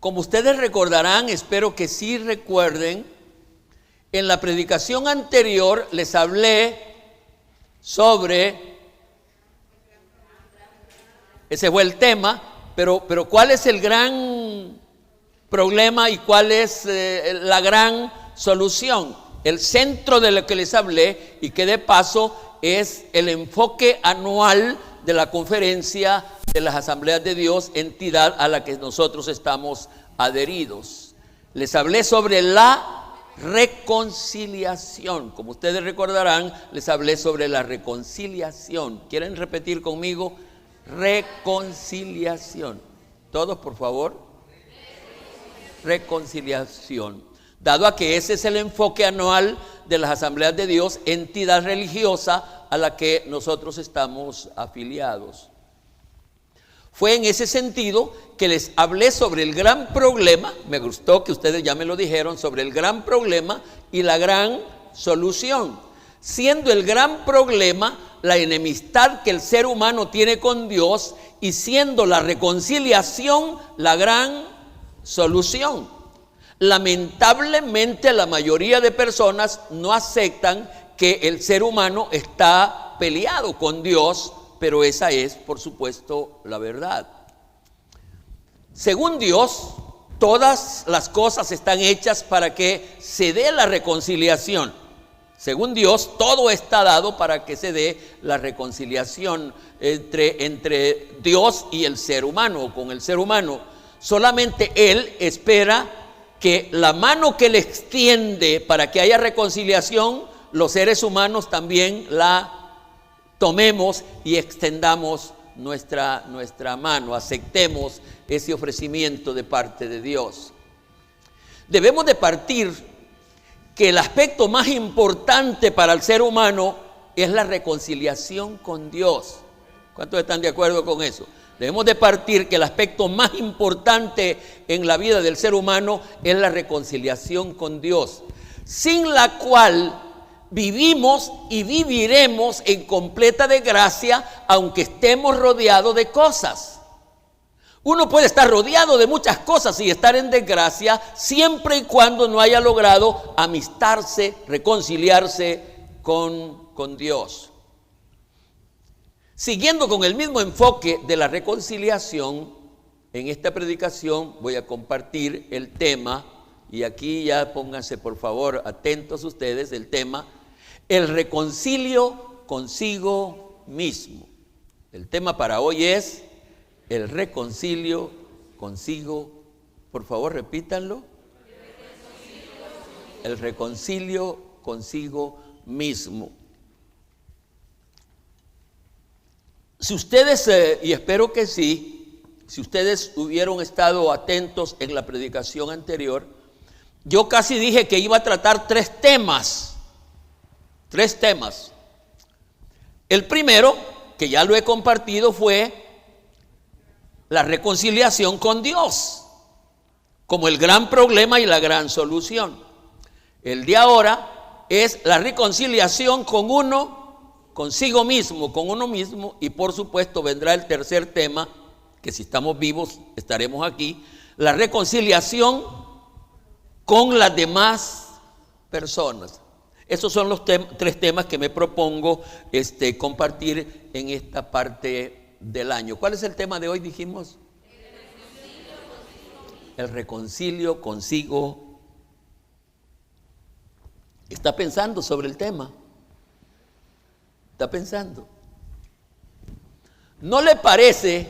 Como ustedes recordarán, espero que sí recuerden, en la predicación anterior les hablé sobre, ese fue el tema, pero ¿cuál es el gran problema y cuál es la gran solución? El centro de lo que les hablé, y que de paso es el enfoque anual de la conferencia de las Asambleas de Dios, entidad a la que nosotros estamos adheridos. Les hablé sobre la reconciliación. Como ustedes recordarán, les hablé sobre la reconciliación. ¿Quieren repetir conmigo? Reconciliación. Todos, por favor. Reconciliación. Dado a que ese es el enfoque anual de las Asambleas de Dios, entidad religiosa a la que nosotros estamos afiliados. Fue en ese sentido que les hablé sobre el gran problema, me gustó que ustedes ya me lo dijeron, sobre el gran problema y la gran solución. Siendo el gran problema la enemistad que el ser humano tiene con Dios, y siendo la reconciliación la gran solución. Lamentablemente la mayoría de personas no aceptan que el ser humano está peleado con Dios, pero esa es, por supuesto, la verdad. Según Dios, todas las cosas están hechas para que se dé la reconciliación. Según Dios, todo está dado para que se dé la reconciliación entre Dios y el ser humano, o con el ser humano. Solamente Él espera que la mano que le extiende para que haya reconciliación, los seres humanos también la tomemos y extendamos nuestra mano, aceptemos ese ofrecimiento de parte de Dios. Debemos de partir que el aspecto más importante para el ser humano es la reconciliación con Dios. ¿Cuántos están de acuerdo con eso? Debemos de partir que el aspecto más importante en la vida del ser humano es la reconciliación con Dios, sin la cual vivimos y viviremos en completa desgracia, aunque estemos rodeados de cosas. Uno puede estar rodeado de muchas cosas y estar en desgracia, siempre y cuando no haya logrado amistarse, reconciliarse con Dios. Siguiendo con el mismo enfoque de la reconciliación, en esta predicación voy a compartir el tema, y aquí ya pónganse por favor atentos ustedes, el tema: el reconcilio consigo mismo. El tema para hoy es el reconcilio consigo. Por favor, repítanlo. El reconcilio consigo mismo. Si ustedes, y espero que sí, si ustedes hubieron estado atentos en la predicación anterior, yo casi dije que iba a tratar tres temas. El primero, que ya lo he compartido, fue la reconciliación con Dios, como el gran problema y la gran solución. El de ahora es la reconciliación con uno, consigo mismo, con uno mismo, y por supuesto vendrá el tercer tema, que si estamos vivos estaremos aquí, la reconciliación con las demás personas. Esos son los tres temas que me propongo compartir en esta parte del año. ¿Cuál es el tema de hoy, dijimos? El reconcilio consigo. ¿Está pensando sobre el tema? ¿Está pensando? ¿No le parece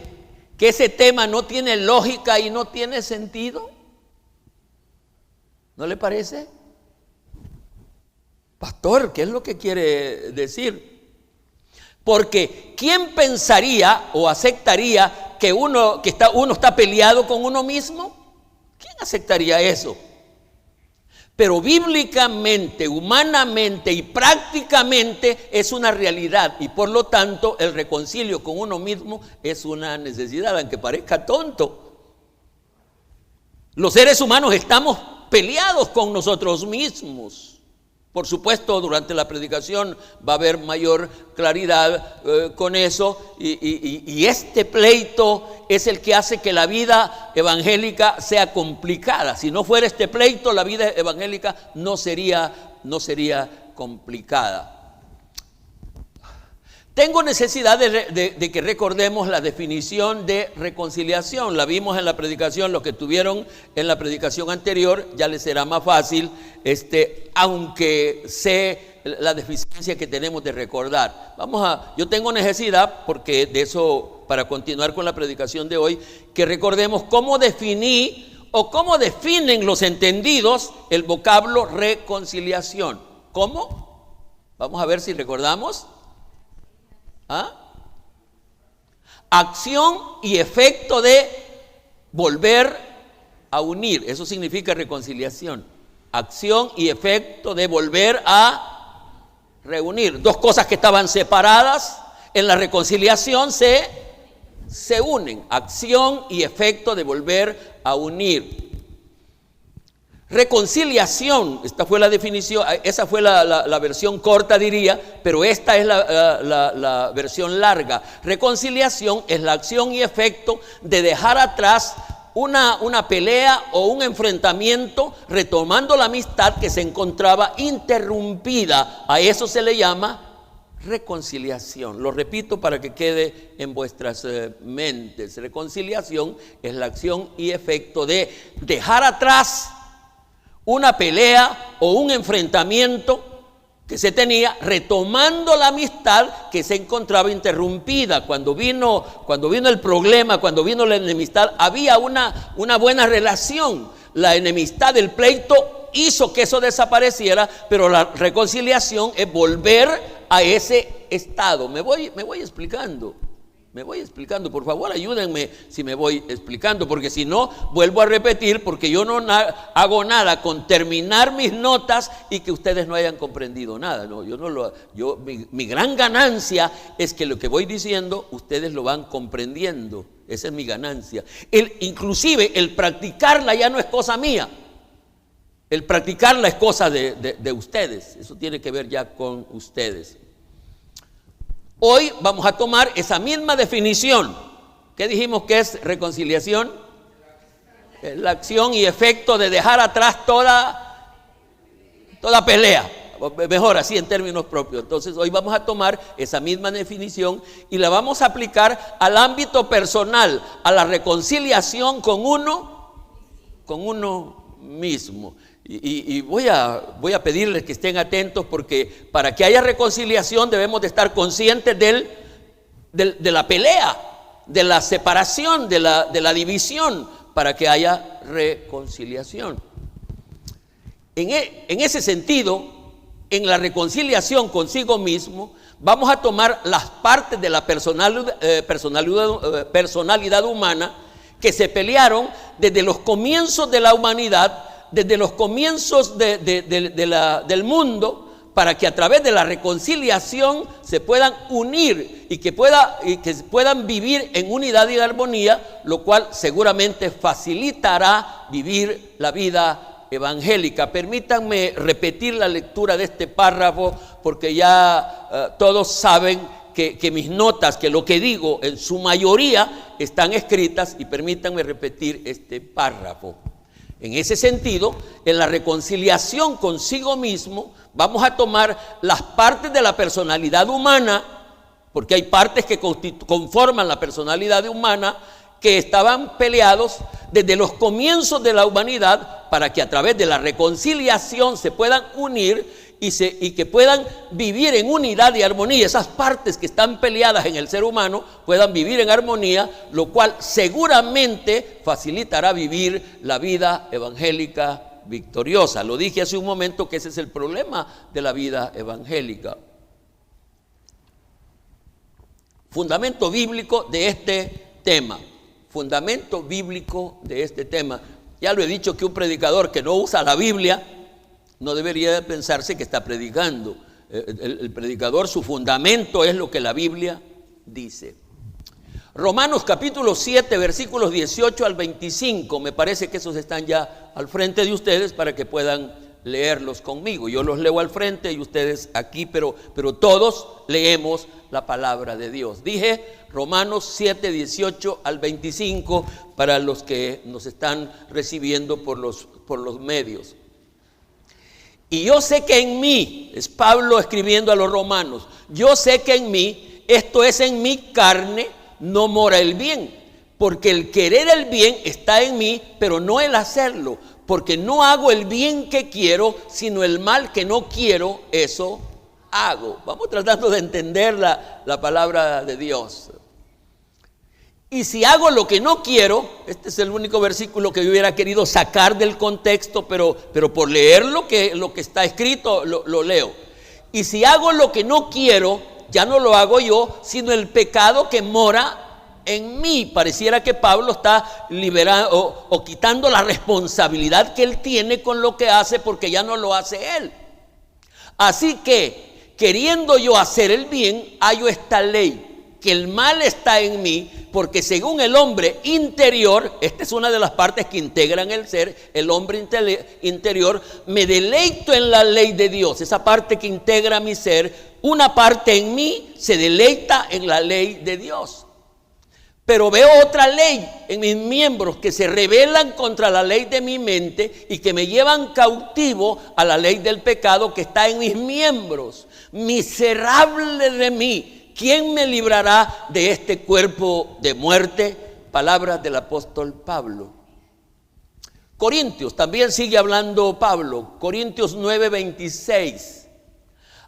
que ese tema no tiene lógica y no tiene sentido? ¿No le parece? Pastor, ¿qué es lo que quiere decir? Porque ¿quién pensaría o aceptaría que uno está peleado con uno mismo? ¿Quién aceptaría eso? Pero bíblicamente, humanamente y prácticamente es una realidad, y por lo tanto el reconcilio con uno mismo es una necesidad, aunque parezca tonto. Los seres humanos estamos peleados con nosotros mismos. Por supuesto, durante la predicación va a haber mayor claridad con eso, y este pleito es el que hace que la vida evangélica sea complicada. Si no fuera este pleito, la vida evangélica no sería complicada. Tengo necesidad de que recordemos la definición de reconciliación. La vimos en la predicación, los que estuvieron en la predicación anterior, ya les será más fácil, aunque sé la deficiencia que tenemos de recordar. Yo tengo necesidad, porque de eso, para continuar con la predicación de hoy, que recordemos cómo definí o cómo definen los entendidos el vocablo reconciliación. ¿Cómo? Vamos a ver si recordamos. Acción y efecto de volver a unir. Eso significa reconciliación. Acción y efecto de volver a reunir. Dos cosas que estaban separadas en la reconciliación se unen. Acción y efecto de volver a unir. Reconciliación, esta fue la definición, esa fue la versión corta, diría, pero esta es la versión larga. Reconciliación es la acción y efecto de dejar atrás una pelea o un enfrentamiento, retomando la amistad que se encontraba interrumpida. A eso se le llama reconciliación. Lo repito para que quede en vuestras mentes. Reconciliación es la acción y efecto de dejar atrás una pelea o un enfrentamiento que se tenía, retomando la amistad que se encontraba interrumpida. Cuando vino el problema, cuando vino la enemistad, había una buena relación. La enemistad del pleito hizo que eso desapareciera, pero la reconciliación es volver a ese estado. Me voy explicando. Por favor, ayúdenme si me voy explicando, porque si no, vuelvo a repetir, porque yo no hago nada con terminar mis notas y que ustedes no hayan comprendido nada. No, mi gran ganancia es que lo que voy diciendo, ustedes lo van comprendiendo. Esa es mi ganancia. Inclusive el practicarla ya no es cosa mía. El practicarla es cosa de ustedes. Eso tiene que ver ya con ustedes. Hoy vamos a tomar esa misma definición. ¿Qué dijimos que es reconciliación? La acción y efecto de dejar atrás toda pelea. Mejor así en términos propios. Entonces hoy vamos a tomar esa misma definición y la vamos a aplicar al ámbito personal, a la reconciliación con uno mismo. Y voy a pedirles que estén atentos, porque para que haya reconciliación debemos de estar conscientes de la pelea, de la separación, de la división, para que haya reconciliación. En ese sentido, en la reconciliación consigo mismo, vamos a tomar las partes de la personalidad humana que se pelearon desde los comienzos de la humanidad, desde los comienzos del mundo, para que a través de la reconciliación se puedan unir y que puedan vivir en unidad y armonía, lo cual seguramente facilitará vivir la vida evangélica. Permítanme repetir la lectura de este párrafo, porque ya todos saben que mis notas, que lo que digo en su mayoría están escritas, y permítanme repetir este párrafo. En ese sentido, en la reconciliación consigo mismo, vamos a tomar las partes de la personalidad humana, porque hay partes que conforman la personalidad humana, que estaban peleados desde los comienzos de la humanidad, para que a través de la reconciliación se puedan unir y que puedan vivir en unidad y armonía. Esas partes que están peleadas en el ser humano puedan vivir en armonía, lo cual seguramente facilitará vivir la vida evangélica victoriosa. Lo dije hace un momento que ese es el problema de la vida evangélica. Fundamento bíblico de este tema. Fundamento bíblico de este tema. Ya lo he dicho que un predicador que no usa la Biblia no debería de pensarse que está predicando. El predicador, su fundamento es lo que la Biblia dice. Romanos capítulo 7, versículos 18 al 25. Me parece que esos están ya al frente de ustedes para que puedan leerlos conmigo. Yo los leo al frente y ustedes aquí, pero todos leemos la palabra de Dios. Dije Romanos 7, 18 al 25 para los que nos están recibiendo por los medios. Y yo sé que en mí, es Pablo escribiendo a los romanos, yo sé que en mí, esto es en mi carne, no mora el bien, porque el querer el bien está en mí, pero no el hacerlo, porque no hago el bien que quiero, sino el mal que no quiero, eso hago. Vamos tratando de entender la palabra de Dios. Y si hago lo que no quiero, este es el único versículo que yo hubiera querido sacar del contexto, pero por leer lo que está escrito, lo leo. Y si hago lo que no quiero, ya no lo hago yo, sino el pecado que mora en mí. Pareciera que Pablo está liberando o quitando la responsabilidad que él tiene con lo que hace, porque ya no lo hace él. Así que, queriendo yo hacer el bien, hallo esta ley, que el mal está en mí, porque según el hombre interior, esta es una de las partes que integran el ser, el hombre interior, me deleito en la ley de Dios, esa parte que integra mi ser, una parte en mí se deleita en la ley de Dios. Pero veo otra ley en mis miembros que se rebelan contra la ley de mi mente y que me llevan cautivo a la ley del pecado que está en mis miembros. Miserable de mí, ¿quién me librará de este cuerpo de muerte? Palabras del apóstol Pablo. Corintios, también sigue hablando Pablo. Corintios 9:26.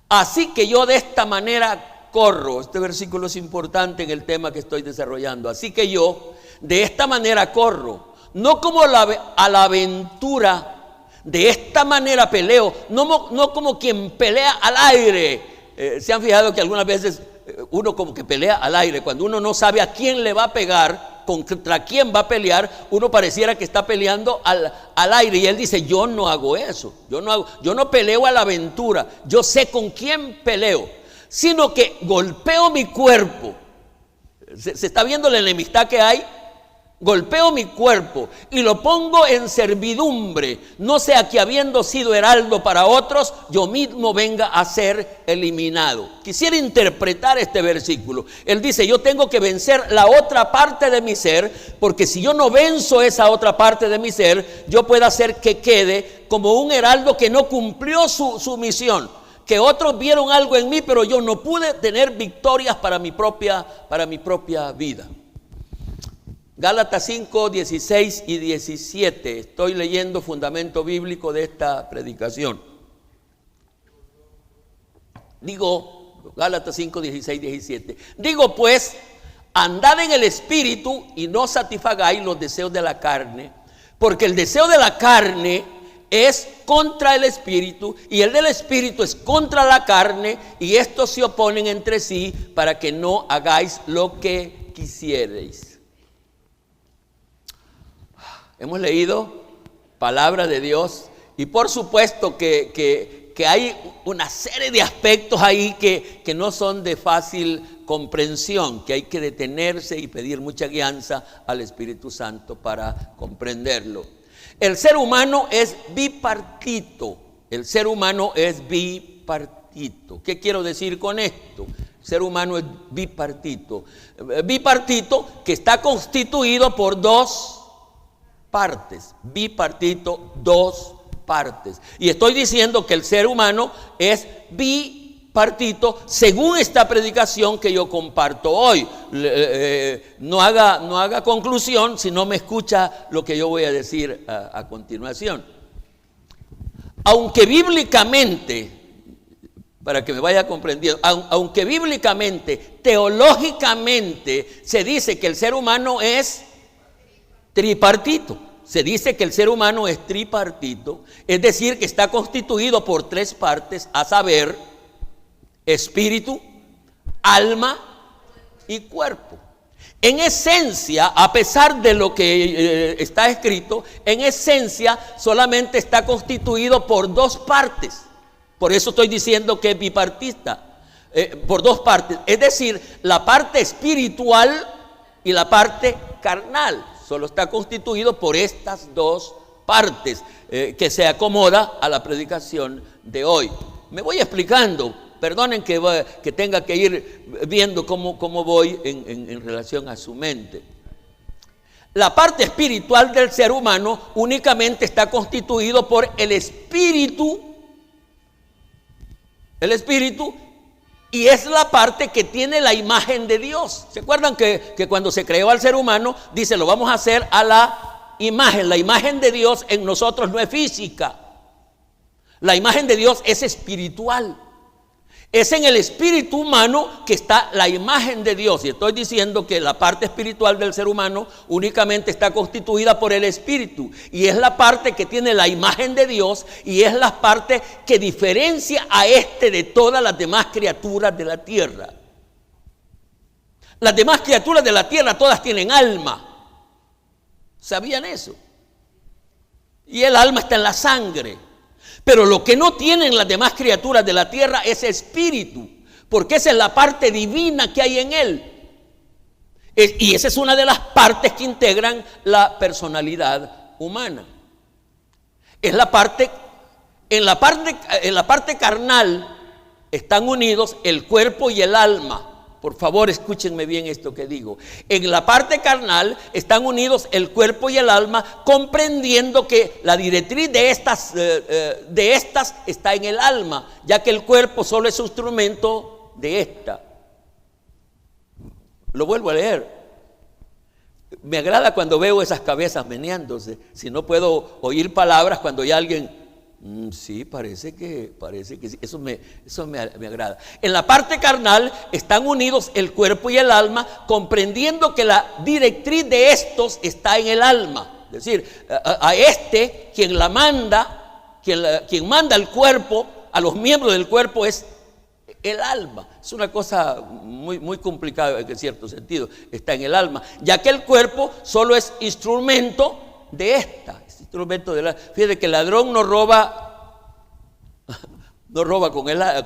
Así que yo de esta manera corro. Este versículo es importante en el tema que estoy desarrollando. Así que yo de esta manera corro, no como a la aventura, de esta manera peleo, no como quien pelea al aire. ¿Se han fijado que algunas veces uno como que pelea al aire? Cuando uno no sabe a quién le va a pegar, contra quién va a pelear, uno pareciera que está peleando al aire. Y él dice, yo no hago eso, yo no peleo a la aventura, yo sé con quién peleo, sino que golpeo mi cuerpo. ¿Se está viendo la enemistad que hay? Golpeo mi cuerpo y lo pongo en servidumbre, no sea que habiendo sido heraldo para otros, yo mismo venga a ser eliminado. Quisiera interpretar este versículo. Él dice, yo tengo que vencer la otra parte de mi ser, porque si yo no venzo esa otra parte de mi ser, yo puedo hacer que quede como un heraldo que no cumplió su misión, que otros vieron algo en mí, pero yo no pude tener victorias para mi propia vida. Gálatas 5, 16 y 17. Estoy leyendo fundamento bíblico de esta predicación. Digo, Gálatas 5, 16, 17. Digo pues, andad en el espíritu y no satisfagáis los deseos de la carne, porque el deseo de la carne es contra el espíritu y el del espíritu es contra la carne, y estos se oponen entre sí para que no hagáis lo que quisierais. Hemos leído palabra de Dios y por supuesto que hay una serie de aspectos ahí que no son de fácil comprensión, que hay que detenerse y pedir mucha guianza al Espíritu Santo para comprenderlo. El ser humano es bipartito. El ser humano es bipartito. ¿Qué quiero decir con esto? El ser humano es bipartito. Bipartito que está constituido por dos partes. Bipartito, dos partes. Y estoy diciendo que el ser humano es bipartito según esta predicación que yo comparto hoy. No haga conclusión si no me escucha lo que yo voy a decir a continuación. Aunque bíblicamente, para que me vaya comprendiendo, aunque bíblicamente, teológicamente se dice que el ser humano es tripartito. se dice que el ser humano es tripartito, es decir, que está constituido por 3 partes, a saber, espíritu, alma y cuerpo. En esencia, a pesar de lo que está escrito, en esencia solamente está constituido por 2 partes. Por eso estoy diciendo que es bipartista, por 2 partes. Es decir, la parte espiritual y la parte carnal. Solo está constituido por estas 2 partes que se acomoda a la predicación de hoy. Me voy explicando. Perdonen que tenga que ir viendo cómo voy en relación a su mente. La parte espiritual del ser humano únicamente está constituido por el espíritu, y es la parte que tiene la imagen de Dios. ¿Se acuerdan que cuando se creó al ser humano, dice, lo vamos a hacer a la imagen de Dios en nosotros no es física, la imagen de Dios es espiritual. Es en el espíritu humano que está la imagen de Dios. Y estoy diciendo que la parte espiritual del ser humano únicamente está constituida por el espíritu. Y es la parte que tiene la imagen de Dios y es la parte que diferencia a de todas las demás criaturas de la tierra. Las demás criaturas de la tierra todas tienen alma. ¿Sabían eso? Y el alma está en la sangre. Pero lo que no tienen las demás criaturas de la tierra es espíritu, porque esa es la parte divina que hay en él. Y esa es una de las partes que integran la personalidad humana. Es la parte, en la parte carnal están unidos el cuerpo y el alma. Por favor, escúchenme bien esto que digo. En la parte carnal están unidos el cuerpo y el alma, comprendiendo que la directriz de estas está en el alma, ya que el cuerpo solo es un instrumento de esta. Lo vuelvo a leer. Me agrada cuando veo esas cabezas meneándose. Si no puedo oír palabras cuando hay alguien... sí, parece que sí. Eso me agrada. En la parte carnal están unidos el cuerpo y el alma, comprendiendo que la directriz de estos está en el alma. Es decir, quien la manda, quien manda el cuerpo, a los miembros del cuerpo es el alma. Es una cosa muy, muy complicada en cierto sentido. Está en el alma, ya que el cuerpo solo es instrumento de esta. Fíjate que el ladrón no roba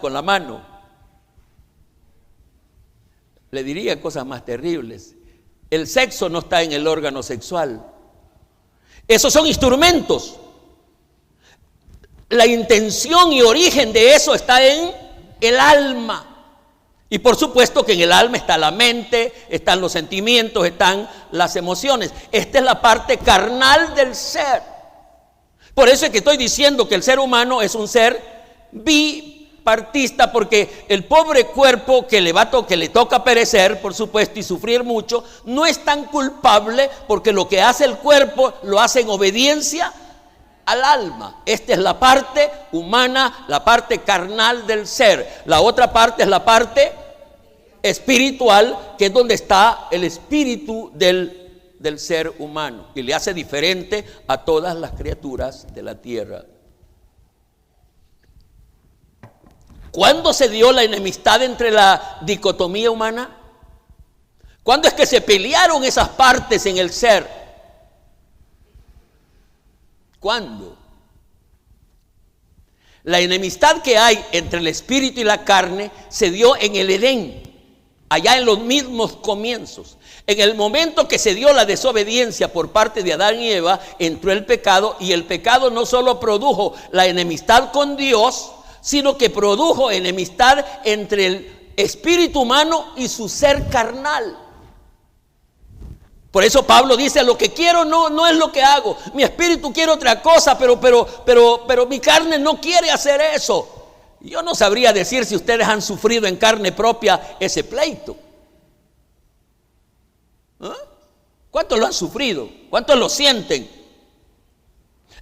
con la mano. Le diría cosas más terribles. El sexo no está en el órgano sexual. Esos son instrumentos. La intención y origen de eso está en el alma. Y por supuesto que en el alma está la mente, están los sentimientos, están las emociones. Esta es la parte carnal del ser. Por eso es que estoy diciendo que el ser humano es un ser bipartista, porque el pobre cuerpo que le toca perecer, por supuesto, y sufrir mucho, no es tan culpable, porque lo que hace el cuerpo lo hace en obediencia al alma. Esta es la parte humana, la parte carnal del ser. La otra parte es la parte espiritual, que es donde está el espíritu del ser humano, y le hace diferente a todas las criaturas de la tierra. ¿Cuándo se dio la enemistad entre la dicotomía humana? ¿Cuándo es que se pelearon esas partes en el ser? ¿Cuándo? La enemistad que hay entre el espíritu y la carne se dio en el Edén, allá en los mismos comienzos. En el momento que se dio la desobediencia por parte de Adán y Eva, entró el pecado, y el pecado no solo produjo la enemistad con Dios, sino que produjo enemistad entre el espíritu humano y su ser carnal. Por eso Pablo dice: lo que quiero no es lo que hago. Mi espíritu quiere otra cosa, pero mi carne no quiere hacer eso. Yo no sabría decir si ustedes han sufrido en carne propia ese pleito. ¿Cuántos lo han sufrido? ¿Cuántos lo sienten?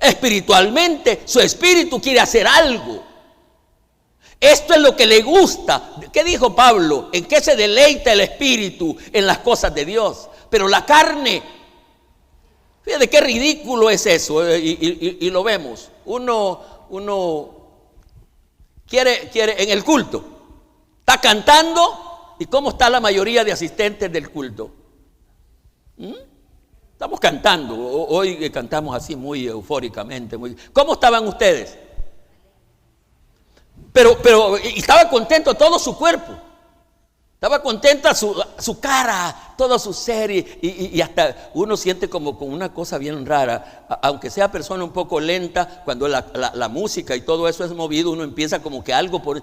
Espiritualmente, su espíritu quiere hacer algo. Esto es lo que le gusta. ¿Qué dijo Pablo? ¿En qué se deleita el espíritu? En las cosas de Dios. Pero la carne Fíjate qué ridículo es eso, y lo vemos. Uno quiere en el culto, está cantando, ¿y cómo está la mayoría de asistentes del culto? Estamos cantando, hoy cantamos así muy eufóricamente. ¿Cómo estaban ustedes? Pero estaba contento todo su cuerpo. Estaba contenta su cara, todo su ser, y hasta uno siente como con una cosa bien rara. Aunque sea persona un poco lenta, cuando la música y todo eso es movido, uno empieza como que algo por...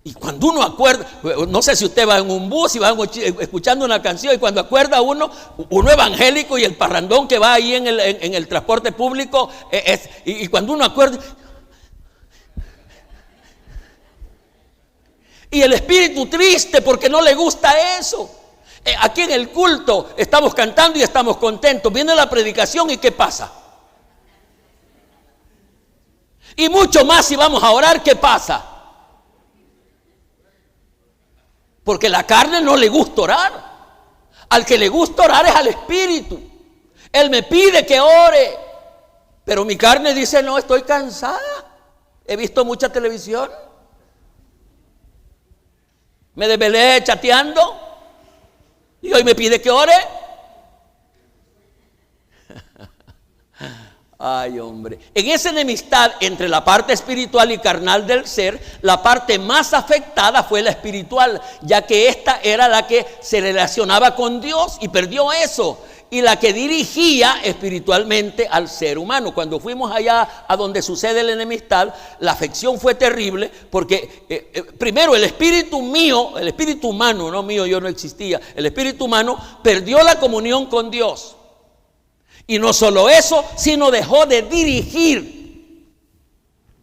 Y cuando uno acuerda, no sé si usted va en un bus y va escuchando una canción, y cuando acuerda uno evangélico y el parrandón que va ahí en el transporte público, y cuando uno acuerda... Y el espíritu triste porque no le gusta eso. Aquí en el culto estamos cantando y estamos contentos. Viene la predicación y ¿qué pasa? Y mucho más si vamos a orar, ¿qué pasa? Porque la carne no le gusta orar. Al que le gusta orar es al espíritu. Él me pide que ore, pero mi carne dice: no, estoy cansada. He visto mucha televisión. Me desvelé chateando y hoy me pide que ore. Ay, hombre. En esa enemistad entre la parte espiritual y carnal del ser, la parte más afectada fue la espiritual, ya que esta era la que se relacionaba con Dios y perdió eso, y la que dirigía espiritualmente al ser humano. Cuando fuimos allá a donde sucede la enemistad, la afección fue terrible, porque primero el espíritu mío, el espíritu humano, no mío, yo no existía, el espíritu humano perdió la comunión con Dios. Y no solo eso, sino dejó de dirigir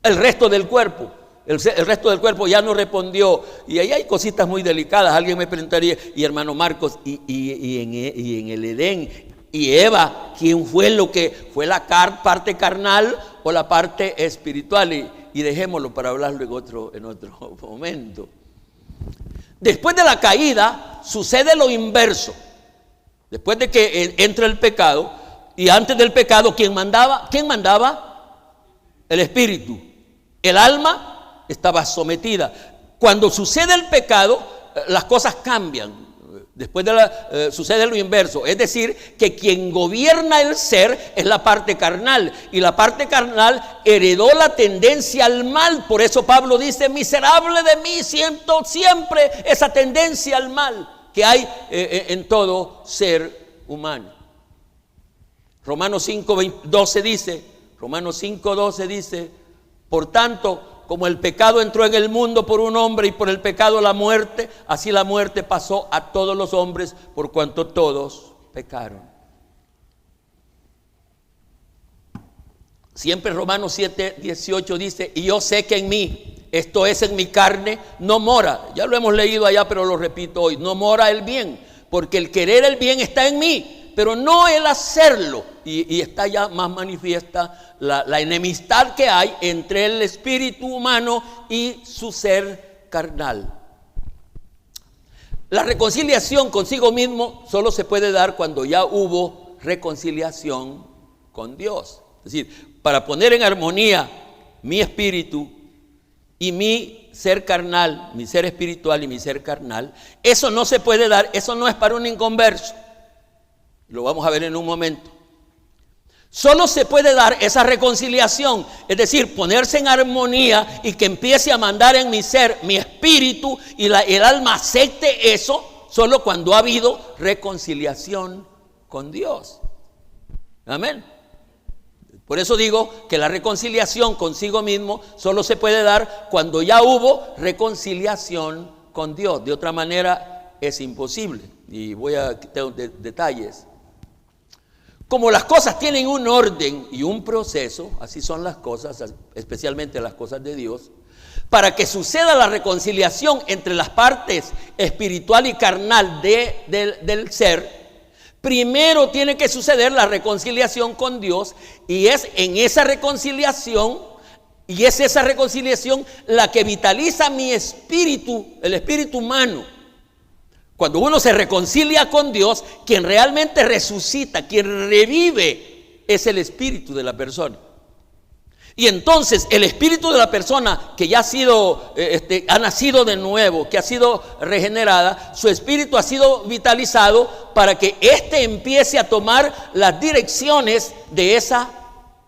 el resto del cuerpo. El resto del cuerpo ya no respondió. Y ahí hay cositas muy delicadas. Alguien me preguntaría: y hermano Marcos, y en el Edén, y Eva, ¿quién fue lo que fue la parte carnal o la parte espiritual? Y dejémoslo para hablarlo en otro momento. Después de la caída sucede lo inverso. Después de que entra el pecado, y antes del pecado, ¿quién mandaba? ¿Quién mandaba? El espíritu. El alma estaba sometida. Cuando sucede el pecado, las cosas cambian. Después sucede lo inverso. Es decir, que quien gobierna el ser es la parte carnal. Y la parte carnal heredó la tendencia al mal. Por eso Pablo dice: miserable de mí, siento siempre esa tendencia al mal que hay en todo ser humano. Romanos 5:12 dice: por tanto, como el pecado entró en el mundo por un hombre y por el pecado la muerte, así la muerte pasó a todos los hombres por cuanto todos pecaron. Siempre Romanos 7:18 dice: y yo sé que en mí, esto es en mi carne, no mora. Ya lo hemos leído allá, pero lo repito hoy: no mora el bien, porque el querer el bien está en mí, pero no el hacerlo. Y está ya más manifiesta la enemistad que hay entre el espíritu humano y su ser carnal. La reconciliación consigo mismo solo se puede dar cuando ya hubo reconciliación con Dios. Es decir, para poner en armonía mi espíritu y mi ser carnal, mi ser espiritual y mi ser carnal, eso no se puede dar, eso no es para un inconverso. Lo vamos a ver en un momento. Solo se puede dar esa reconciliación, es decir, ponerse en armonía y que empiece a mandar en mi ser, mi espíritu, y el alma acepte eso, solo cuando ha habido reconciliación con Dios. Amén. Por eso digo que la reconciliación consigo mismo solo se puede dar cuando ya hubo reconciliación con Dios. De otra manera es imposible. Y voy a dar detalles. Como las cosas tienen un orden y un proceso, así son las cosas, especialmente las cosas de Dios, para que suceda la reconciliación entre las partes espiritual y carnal del ser, primero tiene que suceder la reconciliación con Dios, y es en esa reconciliación, y es esa reconciliación la que vitaliza mi espíritu, el espíritu humano. Cuando uno se reconcilia con Dios, quien realmente resucita, quien revive, es el espíritu de la persona. Y entonces el espíritu de la persona que ya ha nacido de nuevo, que ha sido regenerada, su espíritu ha sido vitalizado para que éste empiece a tomar las direcciones de esa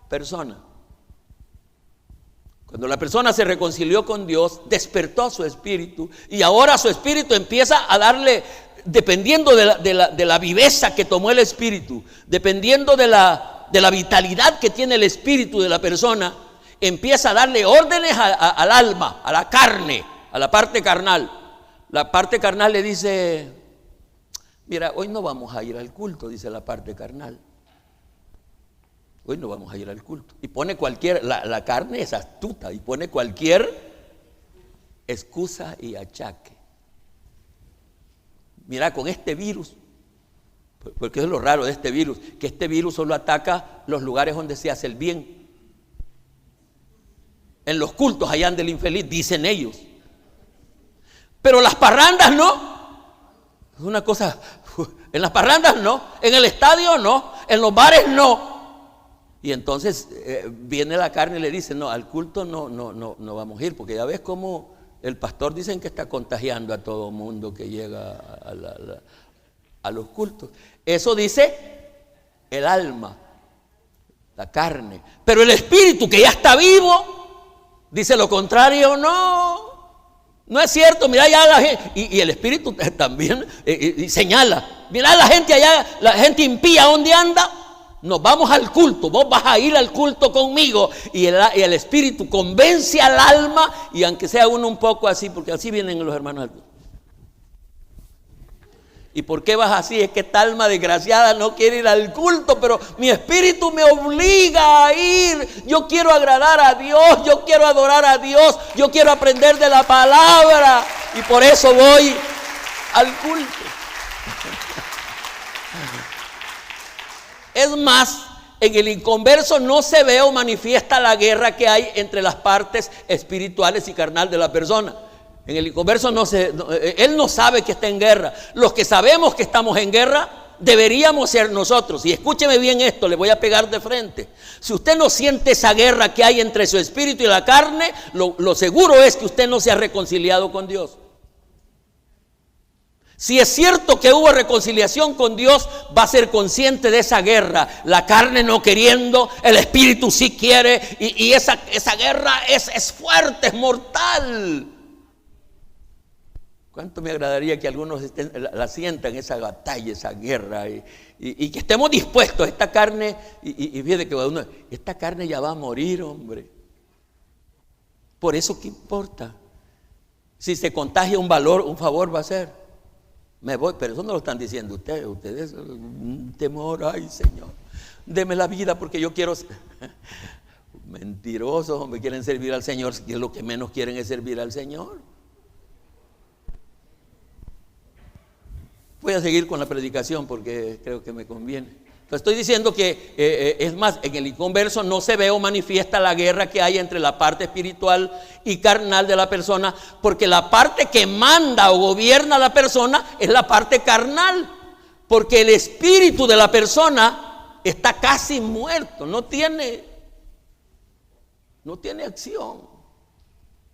persona. Cuando la persona se reconcilió con Dios, despertó su espíritu y ahora su espíritu empieza a darle, dependiendo de la viveza que tomó el espíritu, dependiendo de la vitalidad que tiene el espíritu de la persona, empieza a darle órdenes al alma, a la carne, a la parte carnal. La parte carnal le dice: mira, hoy no vamos a ir al culto, dice la parte carnal. Hoy no vamos a ir al culto. Y pone la carne es astuta y pone cualquier excusa y achaque. Mira, con este virus, porque es lo raro de este virus, que este virus solo ataca los lugares donde se hace el bien. En los cultos allá anda el infeliz, dicen ellos. Pero las parrandas no. Es una cosa, en las parrandas no, en el estadio no, en los bares no. Y entonces viene la carne y le dice: no, al culto no vamos a ir, porque ya ves cómo el pastor dicen que está contagiando a todo mundo que llega a los cultos. Eso dice el alma, la carne. Pero el espíritu, que ya está vivo, dice lo contrario. No es cierto. Mira ya la gente, y el espíritu también señala: mira la gente allá, la gente impía, ¿dónde anda? Nos vamos al culto, vos vas a ir al culto conmigo. Y el espíritu convence al alma, y aunque sea uno un poco así, porque así vienen los hermanos al culto. ¿Y por qué vas así? Es que esta alma desgraciada no quiere ir al culto, pero mi espíritu me obliga a ir. Yo quiero agradar a Dios, yo quiero adorar a Dios, yo quiero aprender de la palabra, y por eso voy al culto. Es más, en el inconverso no se ve o manifiesta la guerra que hay entre las partes espirituales y carnal de la persona. En el inconverso él no sabe que está en guerra. Los que sabemos que estamos en guerra deberíamos ser nosotros. Y escúcheme bien esto, le voy a pegar de frente. Si usted no siente esa guerra que hay entre su espíritu y la carne, lo seguro es que usted no se ha reconciliado con Dios. Si es cierto que hubo reconciliación con Dios, va a ser consciente de esa guerra. La carne no queriendo, el espíritu sí quiere, y esa guerra es fuerte, es mortal. ¿Cuánto me agradaría que algunos la sientan, esa batalla, esa guerra, y que estemos dispuestos? Esta carne, y fíjate que esta carne ya va a morir, hombre. Por eso, ¿qué importa? Si se contagia un favor va a ser. Me voy, pero eso no lo están diciendo ustedes, un temor: ay Señor, deme la vida porque yo quiero ser. Mentirosos, hombre, quieren servir al Señor, que lo que menos quieren es servir al Señor. Voy a seguir con la predicación porque creo que me conviene. Estoy diciendo que es más, en el inconverso no se ve o manifiesta la guerra que hay entre la parte espiritual y carnal de la persona, porque la parte que manda o gobierna a la persona es la parte carnal, porque el espíritu de la persona está casi muerto, no tiene acción.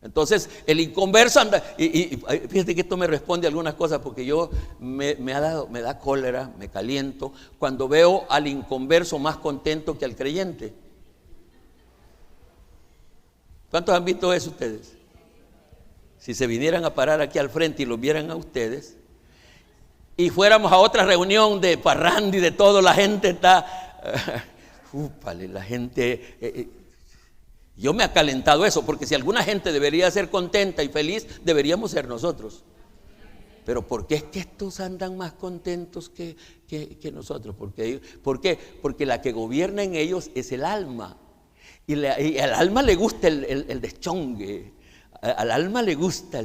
Entonces el inconverso anda, y fíjate que esto me responde a algunas cosas, porque yo me da cólera, me caliento cuando veo al inconverso más contento que al creyente. ¿Cuántos han visto eso ustedes? Si se vinieran a parar aquí al frente y los vieran a ustedes, y fuéramos a otra reunión de parranda y de todo, la gente está la gente yo me ha calentado eso, porque si alguna gente debería ser contenta y feliz, deberíamos ser nosotros. Pero ¿por qué es que estos andan más contentos que nosotros? ¿Por qué? Porque la que gobierna en ellos es el alma. Y al alma le gusta el deschongue. Al alma le gusta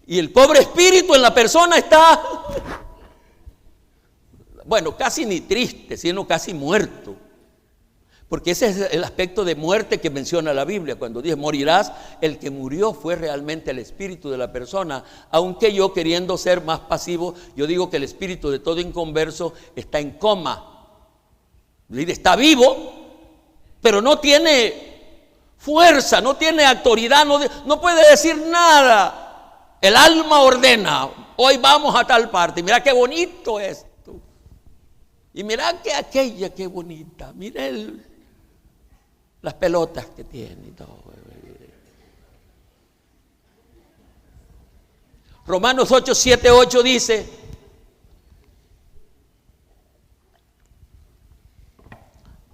y el pobre espíritu en la persona está, bueno, casi ni triste, sino casi muerto. Porque ese es el aspecto de muerte que menciona la Biblia. Cuando dice morirás, el que murió fue realmente el espíritu de la persona. Aunque yo, queriendo ser más pasivo, yo digo que el espíritu de todo inconverso está en coma. Está vivo, pero no tiene fuerza, no tiene autoridad, no puede decir nada. El alma ordena, hoy vamos a tal parte. Mira qué bonito esto. Y mira que aquella, qué bonita. Mira las pelotas que tiene y todo. Romanos 8, 7, 8 dice: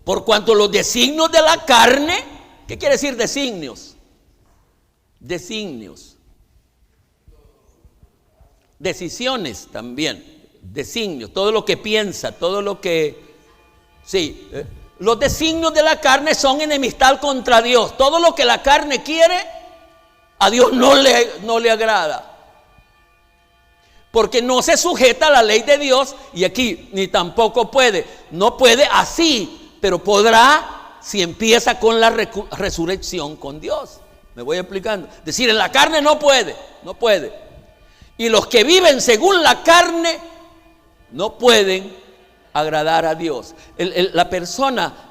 por cuanto los designios de la carne, ¿qué quiere decir designios? Designios. Decisiones también. Designios, todo lo que piensa, todo lo que... Sí, los designios de la carne son enemistad contra Dios. Todo lo que la carne quiere, a Dios no le agrada. Porque no se sujeta a la ley de Dios. Y aquí ni tampoco puede. No puede así, pero podrá si empieza con la resurrección con Dios. Me voy explicando. Es decir, en la carne no puede. Y los que viven según la carne no pueden agradar a Dios. La persona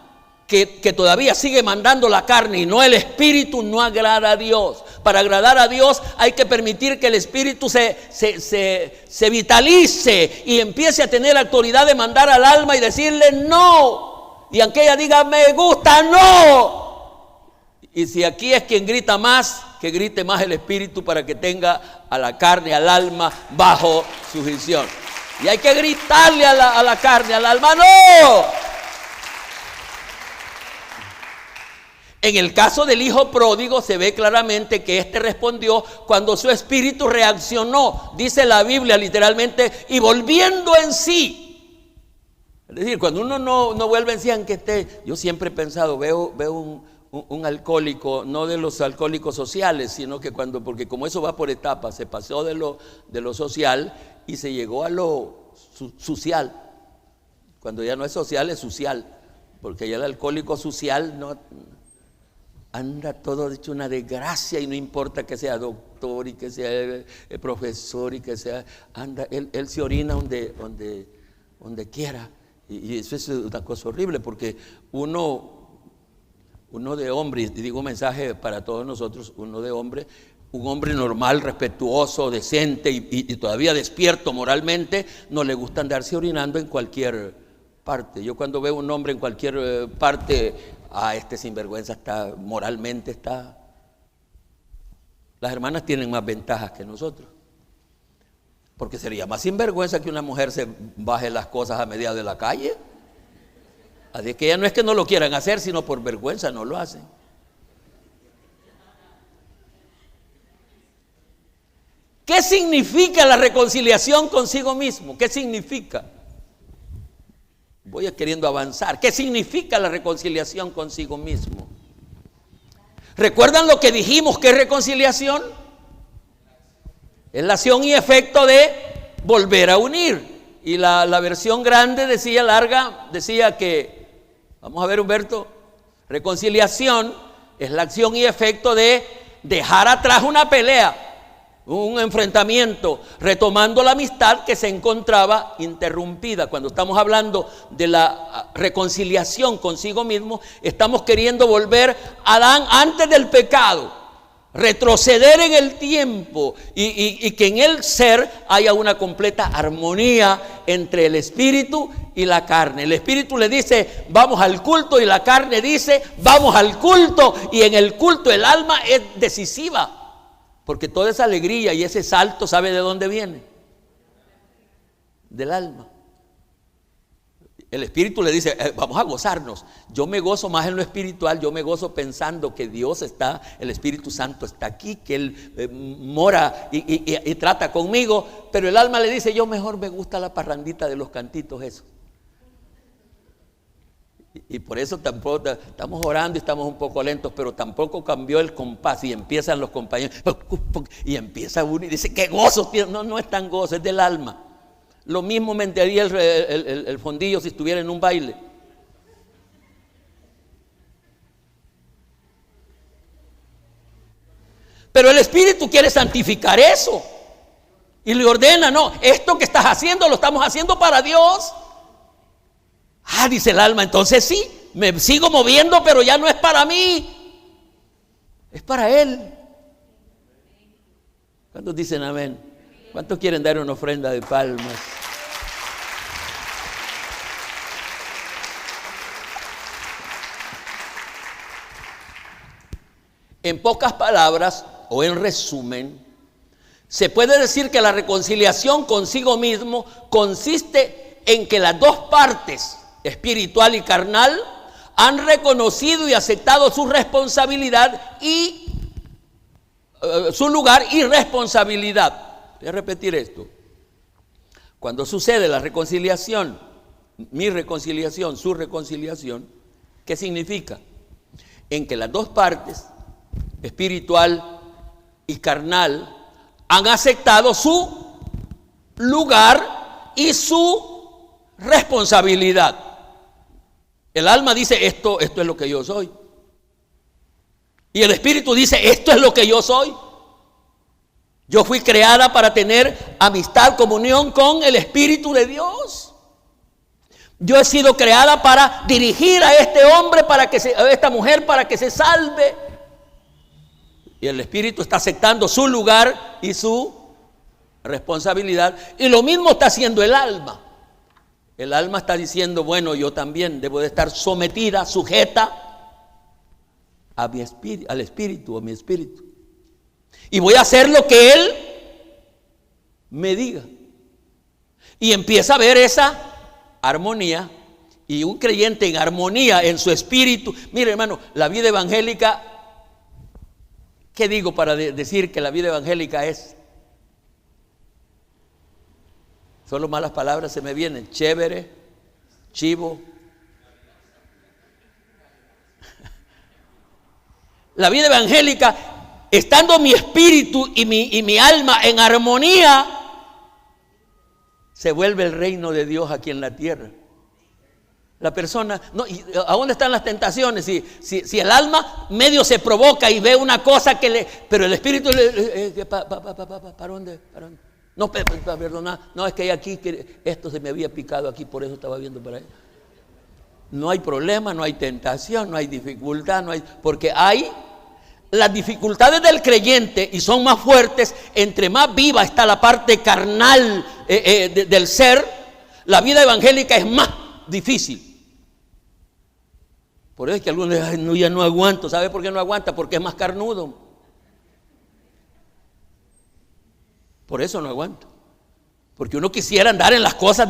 que todavía sigue mandando la carne y no el espíritu no agrada a Dios. Para agradar a Dios hay que permitir que el espíritu se vitalice y empiece a tener autoridad de mandar al alma y decirle no. Y aunque ella diga me gusta, no. Y si aquí es quien grita más, que grite más el espíritu para que tenga a la carne, al alma bajo sujeción. Y hay que gritarle a la carne, al alma, ¡no! En el caso del hijo pródigo se ve claramente que éste respondió cuando su espíritu reaccionó. Dice la Biblia literalmente, y volviendo en sí. Es decir, cuando uno no vuelve en sí, aunque esté... Yo siempre he pensado, veo un alcohólico, no de los alcohólicos sociales, sino que porque como eso va por etapas, se pasó de lo social y se llegó a lo social. Cuando ya no es social, es social, porque ya el alcohólico social no anda todo hecho una desgracia y no importa que sea doctor y que sea profesor y que sea, anda, él se orina donde quiera. Y eso es una cosa horrible, porque uno de hombre, y digo un mensaje para todos nosotros, uno de hombre, un hombre normal, respetuoso, decente y todavía despierto moralmente, no le gusta andarse orinando en cualquier parte. Yo cuando veo un hombre en cualquier parte, este sinvergüenza moralmente está. Las hermanas tienen más ventajas que nosotros, porque sería más sinvergüenza que una mujer se baje las cosas a media de la calle. Así que ya no es que no lo quieran hacer, sino por vergüenza no lo hacen. ¿Qué significa la reconciliación consigo mismo? ¿Qué significa? Voy queriendo avanzar. ¿Qué significa la reconciliación consigo mismo? ¿Recuerdan lo que dijimos que es reconciliación? Es la acción y efecto de volver a unir. Y la versión grande decía que, vamos a ver, Humberto, reconciliación es la acción y efecto de dejar atrás una pelea, un enfrentamiento, retomando la amistad que se encontraba interrumpida. Cuando estamos hablando de la reconciliación consigo mismo, estamos queriendo volver a Adán antes del pecado, retroceder en el tiempo y que en el ser haya una completa armonía entre el espíritu y la carne. El espíritu le dice vamos al culto y la carne dice vamos al culto, y en el culto el alma es decisiva, porque toda esa alegría y ese salto, ¿sabe de dónde viene? Del alma. El espíritu le dice vamos a gozarnos. Yo me gozo más en lo espiritual, yo me gozo pensando que Dios está, el Espíritu Santo está aquí, que Él mora y trata conmigo. Pero el alma le dice, yo mejor me gusta la parrandita de los cantitos eso. Y por eso tampoco estamos orando y estamos un poco lentos, pero tampoco cambió el compás y empiezan los compañeros y empieza uno y dice qué gozo. No es tan gozo, es del alma. Lo mismo me entraría el fondillo si estuviera en un baile. Pero el Espíritu quiere santificar eso. Y le ordena, no, esto que estás haciendo lo estamos haciendo para Dios. Dice el alma, entonces sí, me sigo moviendo, pero ya no es para mí, es para Él. ¿Cuántos dicen amén? ¿Cuántos quieren dar una ofrenda de palmas? En pocas palabras, o en resumen, se puede decir que la reconciliación consigo mismo consiste en que las dos partes, espiritual y carnal, han reconocido y aceptado su responsabilidad y su lugar y responsabilidad. Voy a repetir esto. Cuando sucede la reconciliación, mi reconciliación, su reconciliación, ¿qué significa? En que las dos partes, espiritual y carnal, han aceptado su lugar y su responsabilidad. El alma dice, esto es lo que yo soy. Y el espíritu dice, esto es lo que yo soy. Yo fui creada para tener amistad, comunión con el Espíritu de Dios. Yo he sido creada para dirigir a este hombre, a esta mujer, para que se salve. Y el Espíritu está aceptando su lugar y su responsabilidad. Y lo mismo está haciendo el alma. El alma está diciendo, bueno, yo también debo de estar sometida, sujeta a mi espíritu, al Espíritu, a mi espíritu. Y voy a hacer lo que Él me diga. Y empieza a ver esa armonía. Y un creyente en armonía en su espíritu. Mire, hermano, la vida evangélica, ¿qué digo para decir que la vida evangélica es? Solo malas palabras se me vienen. Chévere, chivo. La vida evangélica, estando mi espíritu y mi alma en armonía, se vuelve el reino de Dios aquí en la tierra. La persona, no, ¿a dónde están las tentaciones? Si el alma medio se provoca y ve una cosa pero el espíritu ¿para dónde? No, perdona, no, es que hay aquí, que esto se me había picado aquí, por eso estaba viendo para ahí. No hay problema, no hay tentación, no hay dificultad, porque hay las dificultades del creyente y son más fuertes. Entre más viva está la parte carnal del ser, la vida evangélica es más difícil. Por eso es que algunos dicen, no, ya no aguanto. ¿Sabe por qué no aguanta? Porque es más carnudo. Por eso no aguanto. Porque uno quisiera andar en las cosas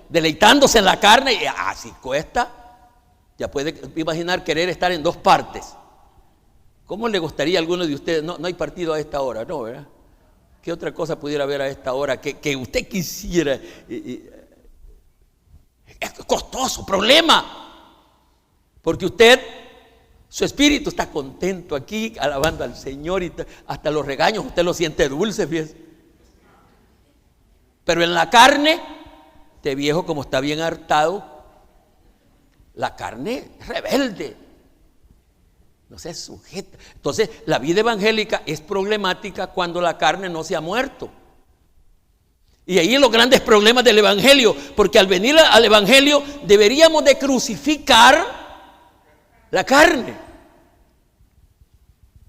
deleitándose en la carne y así cuesta. Ya puede imaginar querer estar en dos partes. ¿Cómo le gustaría a alguno de ustedes? No hay partido a esta hora, ¿no? ¿Verdad? ¿Qué otra cosa pudiera haber a esta hora que usted quisiera? Es costoso, problema. Porque su espíritu está contento aquí, alabando al Señor, y hasta los regaños usted lo siente dulce, fíjese. Pero en la carne, este viejo como está bien hartado, la carne es rebelde, no se sujeta. Entonces la vida evangélica es problemática cuando la carne no se ha muerto. Y ahí los grandes problemas del evangelio, porque al venir al evangelio deberíamos de crucificar la carne.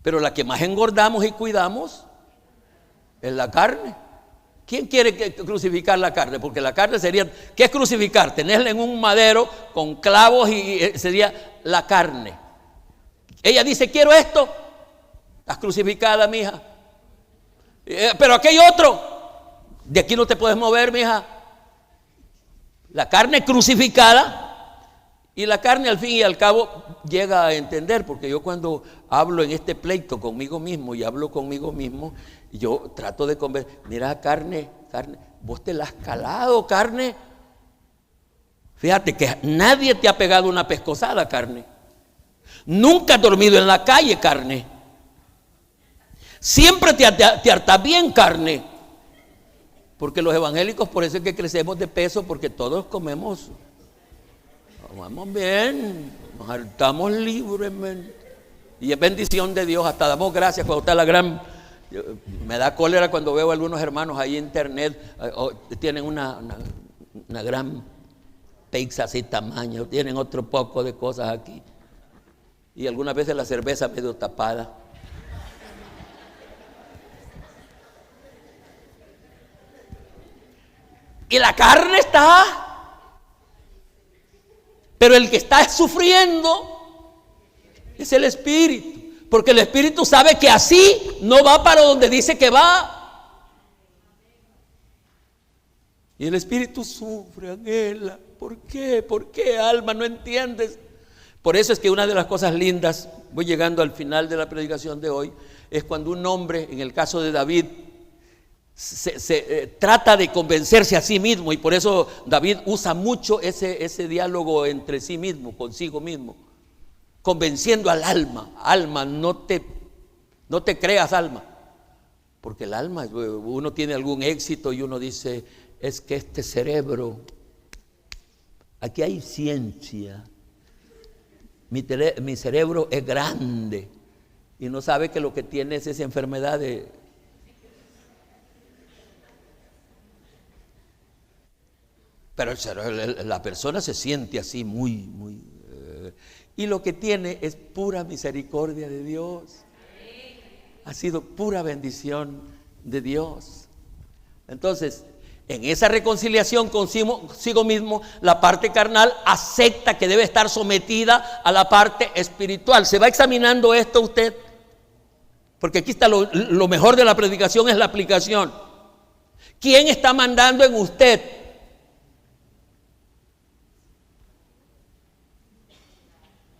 Pero la que más engordamos y cuidamos es la carne. ¿Quién quiere crucificar la carne? Porque la carne sería, ¿qué es crucificar? Tenerla en un madero con clavos y sería la carne. Ella dice, quiero esto. Estás crucificada, mija. Pero aquí hay otro. De aquí no te puedes mover, mija. La carne crucificada. Y la carne al fin y al cabo llega a entender, porque yo cuando hablo en este pleito conmigo mismo y hablo conmigo mismo, yo trato de convencer, mira, carne, vos te la has calado, carne. Fíjate que nadie te ha pegado una pescozada, carne. Nunca has dormido en la calle, carne. Siempre te hartas bien, carne. Porque los evangélicos, por eso es que crecemos de peso, porque todos comemos bien, nos hartamos libremente. Y es bendición de Dios, hasta damos gracias cuando está la gran Me da cólera cuando veo a algunos hermanos ahí en internet, tienen una gran pizza así tamaño, tienen otro poco de cosas aquí. Y algunas veces la cerveza medio tapada. Y la carne está, pero el que está sufriendo es el espíritu, porque el espíritu sabe que así no va para donde dice que va. Y el espíritu sufre, anhela. ¿Por qué? ¿Por qué, alma? No entiendes. Por eso es que una de las cosas lindas, voy llegando al final de la predicación de hoy, es cuando un hombre, en el caso de David, se trata de convencerse a sí mismo, y por eso David usa mucho ese diálogo entre sí mismo, consigo mismo, convenciendo al alma. Alma, no te creas, alma, porque el alma, uno tiene algún éxito y uno dice, es que este cerebro, aquí hay ciencia, mi cerebro es grande, y no sabe que lo que tiene es esa enfermedad de... Pero la persona se siente así muy y lo que tiene es pura misericordia de Dios. Ha sido pura bendición de Dios. Entonces, en esa reconciliación consigo mismo, la parte carnal acepta que debe estar sometida a la parte espiritual. ¿Se va examinando esto usted? Porque aquí está lo mejor de la predicación, es la aplicación. ¿Quién está mandando en usted?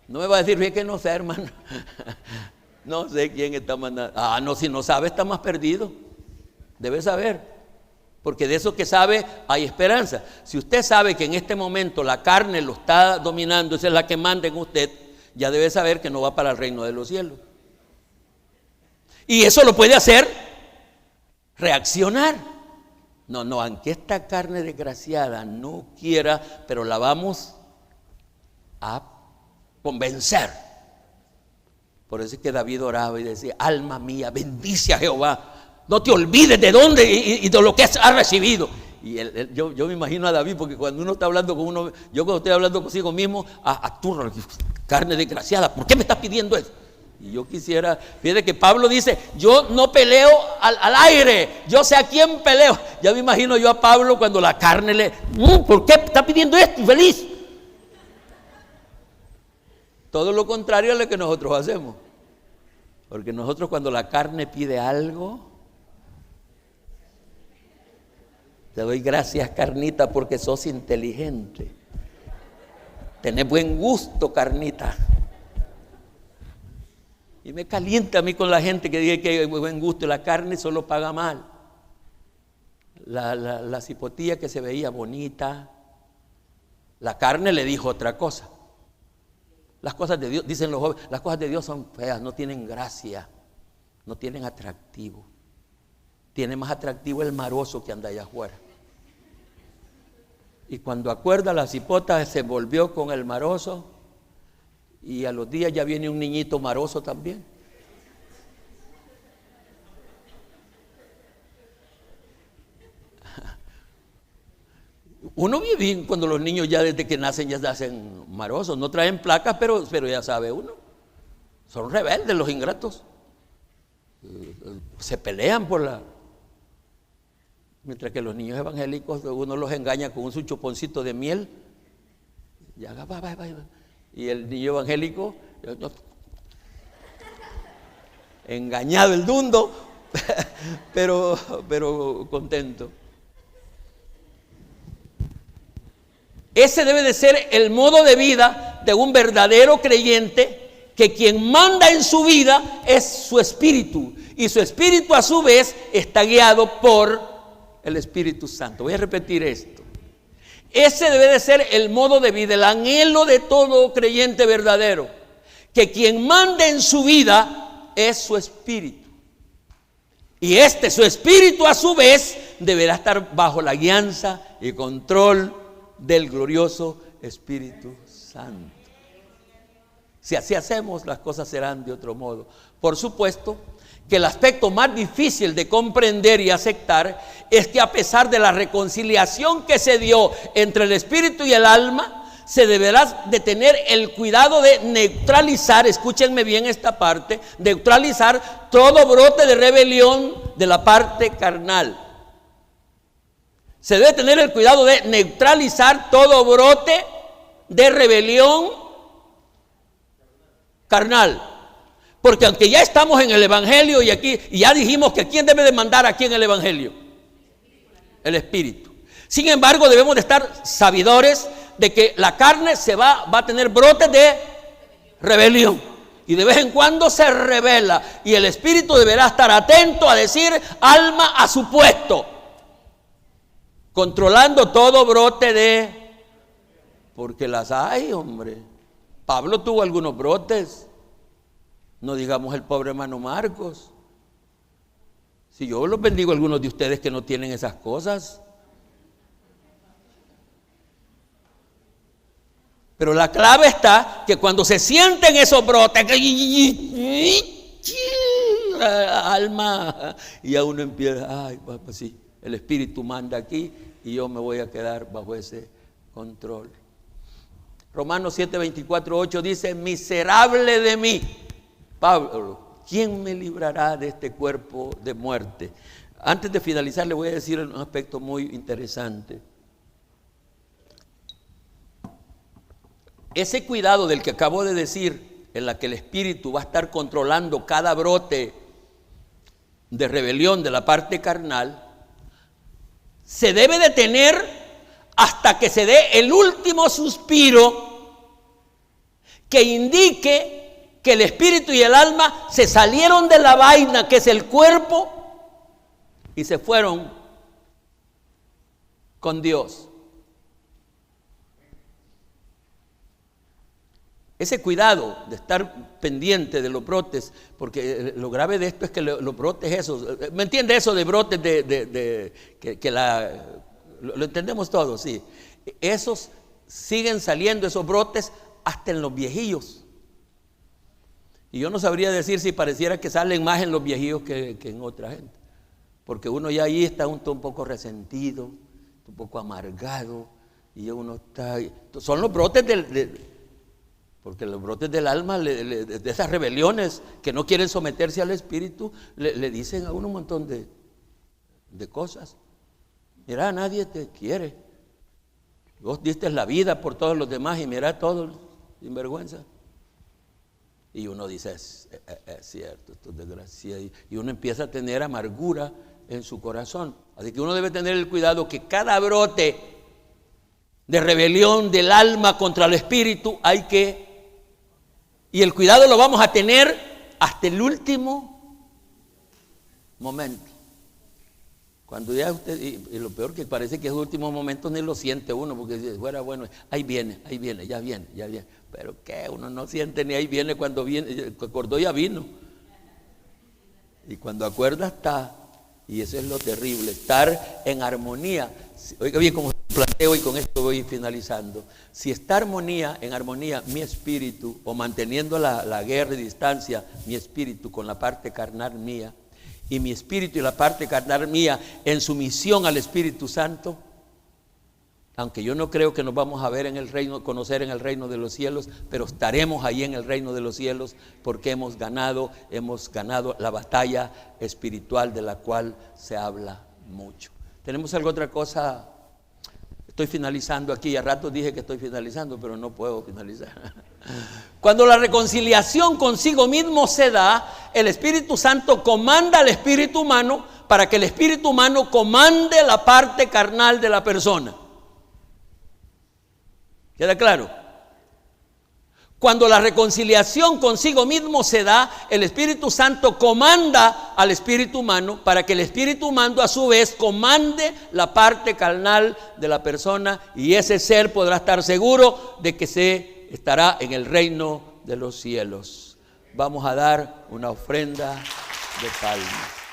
No me va a decir, bien que no sé, hermano. No sé quién está mandando. No, si no sabe está más perdido. Debe saber. Porque de eso que sabe hay esperanza. Si usted sabe que en este momento la carne lo está dominando, esa es la que manda en usted, ya debe saber que no va para el reino de los cielos. Y eso lo puede hacer reaccionar. No, aunque esta carne desgraciada no quiera, pero la vamos a convencer. Por eso es que David oraba y decía, alma mía, bendice a Jehová, no te olvides de dónde y de lo que has recibido. Y yo me imagino a David, porque cuando uno está hablando con uno, yo cuando estoy hablando consigo mismo, turno, carne desgraciada, ¿por qué me estás pidiendo eso? Y yo quisiera, fíjate que Pablo dice, yo no peleo al aire, yo sé a quién peleo. Ya me imagino yo a Pablo cuando la carne le, ¿por qué está pidiendo esto? Infeliz. Todo lo contrario a lo que nosotros hacemos. Porque nosotros cuando la carne pide algo, te doy gracias, carnita, porque sos inteligente. Tenés buen gusto, carnita. Y me calienta a mí con la gente que dice que hay buen gusto y la carne solo paga mal. La cipotilla que se veía bonita, la carne le dijo otra cosa. Las cosas de Dios, dicen los jóvenes, las cosas de Dios son feas, no tienen gracia, no tienen atractivo. Tiene más atractivo el maroso que anda allá afuera. Y cuando acuerda, la cipota se volvió con el maroso, y a los días ya viene un niñito maroso también. Uno vive bien cuando los niños ya desde que nacen ya nacen marosos, no traen placas, pero ya sabe uno, son rebeldes los ingratos, se pelean mientras que los niños evangélicos uno los engaña con un chuponcito de miel, y el niño evangélico engañado el dundo, pero contento. Ese debe de ser el modo de vida de un verdadero creyente, que quien manda en su vida es su espíritu, y su espíritu a su vez está guiado por el Espíritu Santo. Voy a repetir esto. Ese debe de ser el modo de vida, el anhelo de todo creyente verdadero, que quien manda en su vida es su espíritu, y su espíritu a su vez deberá estar bajo la guianza y control del glorioso Espíritu Santo. Si así hacemos, las cosas serán de otro modo. Por supuesto que el aspecto más difícil de comprender y aceptar es que a pesar de la reconciliación que se dio entre el espíritu y el alma, se deberá de tener el cuidado de neutralizar, escúchenme bien esta parte, neutralizar todo brote de rebelión de la parte carnal. Se debe tener el cuidado de neutralizar todo brote de rebelión carnal. Porque aunque ya estamos en el evangelio y aquí y ya dijimos que quién debe de mandar aquí en el evangelio, el espíritu. Sin embargo, debemos de estar sabidores de que la carne va a tener brotes de rebelión y de vez en cuando se revela, y el espíritu deberá estar atento a decir alma a su puesto, controlando todo brote porque las hay, hombre. Pablo tuvo algunos brotes, no digamos el pobre hermano Marcos. Si yo los bendigo a algunos de ustedes que no tienen esas cosas. Pero la clave está que cuando se sienten esos brotes, alma, y a uno empieza, ay, pues sí, el espíritu manda aquí y yo me voy a quedar bajo ese control. Romanos 7, 24, 8 dice, miserable de mí, Pablo, ¿quién me librará de este cuerpo de muerte? Antes de finalizar le voy a decir un aspecto muy interesante. Ese cuidado del que acabo de decir, en la que el espíritu va a estar controlando cada brote de rebelión de la parte carnal, se debe de tener hasta que se dé el último suspiro que indique que el espíritu y el alma se salieron de la vaina que es el cuerpo y se fueron con Dios. Ese cuidado de estar pendiente de los brotes, porque lo grave de esto es que los brotes esos, ¿me entiende eso de brotes lo entendemos todos, sí? Esos siguen saliendo, esos brotes, hasta en los viejillos. Y yo no sabría decir si pareciera que salen más en los viejillos que en otra gente. Porque uno ya ahí está un poco resentido, un poco amargado, y uno está... Son los brotes porque los brotes del alma, de esas rebeliones que no quieren someterse al espíritu, le dicen a uno un montón de cosas. Mira, nadie te quiere. Vos diste la vida por todos los demás y mira todo sin vergüenza. Y uno dice, es cierto, esto es desgracia. Y uno empieza a tener amargura en su corazón. Así que uno debe tener el cuidado que cada brote de rebelión del alma contra el espíritu y el cuidado lo vamos a tener hasta el último momento. Cuando ya usted, y lo peor que parece que es el último momento ni lo siente uno, porque dice, bueno, ahí viene, ya viene. Pero que uno no siente ni ahí viene, cuando viene, acordó ya vino. Y cuando acuerda está, y eso es lo terrible, estar en armonía. Oiga bien como planteo y con esto voy finalizando. Si está en armonía mi espíritu, o manteniendo la guerra y distancia, mi espíritu con la parte carnal mía, y mi espíritu y la parte carnal mía en sumisión al Espíritu Santo, aunque yo no creo que nos vamos a ver en el reino, conocer en el reino de los cielos, pero estaremos ahí en el reino de los cielos porque hemos ganado la batalla espiritual de la cual se habla mucho. ¿Tenemos alguna otra cosa? Estoy finalizando aquí, a rato dije que estoy finalizando, pero no puedo finalizar. Cuando la reconciliación consigo mismo se da, el Espíritu Santo comanda al espíritu humano para que el espíritu humano comande la parte carnal de la persona. ¿Queda claro? Cuando la reconciliación consigo mismo se da, el Espíritu Santo comanda al espíritu humano para que el espíritu humano a su vez comande la parte carnal de la persona, y ese ser podrá estar seguro de que se estará en el reino de los cielos. Vamos a dar una ofrenda de palmas.